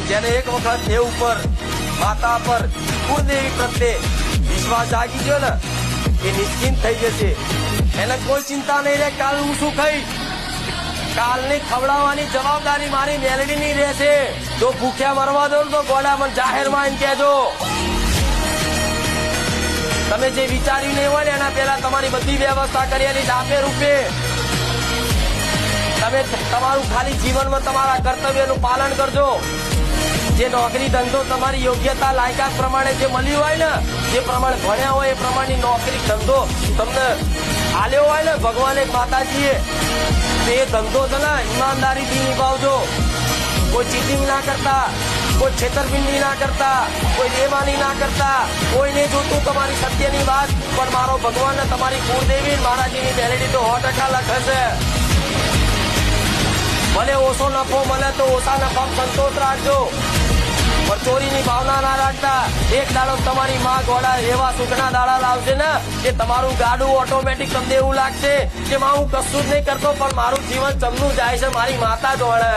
જેને એક વખત દેવ ઉપર માતા પર કુળદેવી પ્રત્યે વિશ્વાસ જાગી ગયો ને એ નિશ્ચિંત થઈ જશે. એને કોઈ ચિંતા નહીં રહે કાલ હું શું ખાઈશ. કાલની ખવડાવવાની જવાબદારી મારી મેલડીની રહેશે. જો ભૂખ્યા મરવા દો તો ગોડા મને જાહેરમાં એમ કહેજો. તમે જે વિચાર્યું નહીં હોય ને એના પહેલા તમારી બધી વ્યવસ્થા કરેલી ડાપે રૂપે. તમે તમારું ખાલી જીવનમાં તમારા કર્તવ્યનું પાલન કરજો. જે નોકરી ધંધો તમારી યોગ્યતા લાયકાત પ્રમાણે જે મળ્યું હોય ને, જે પ્રમાણે ભણ્યા હોય એ પ્રમાણની નોકરી ધંધો તમને આલ્યો હોય ને ભગવાને માતાજીએ, તો એ ધંધો છે ને ઈમાનદારીથી નિભાવજો. કોઈ ચીટિંગ ના કરતા, કોઈ છેતરપિંડી ના કરતા, કોઈ બેમાની ના કરતા. કોઈને જોતું તમારી સત્યની વાત, પણ મારો ભગવાન ને તમારી કુળદેવી મહારાજીની મેલેડી તો 100% લખે છે. ભલે ઓછો નફો મળે તો ઓછા નફામાં સંતોષ રાખજો, પણ ચોરીની ભાવના ના રાખતા. એક દાડો તમારી માં ગોળા એવા સુખના દાડા લાવશે ને કે તમારું ગાડું ઓટોમેટિક તમને એવું લાગશે કે માં હું કશું જ નહીં કરતો, પણ મારું જીવન ચમનું જાય છે મારી માતા જોડે.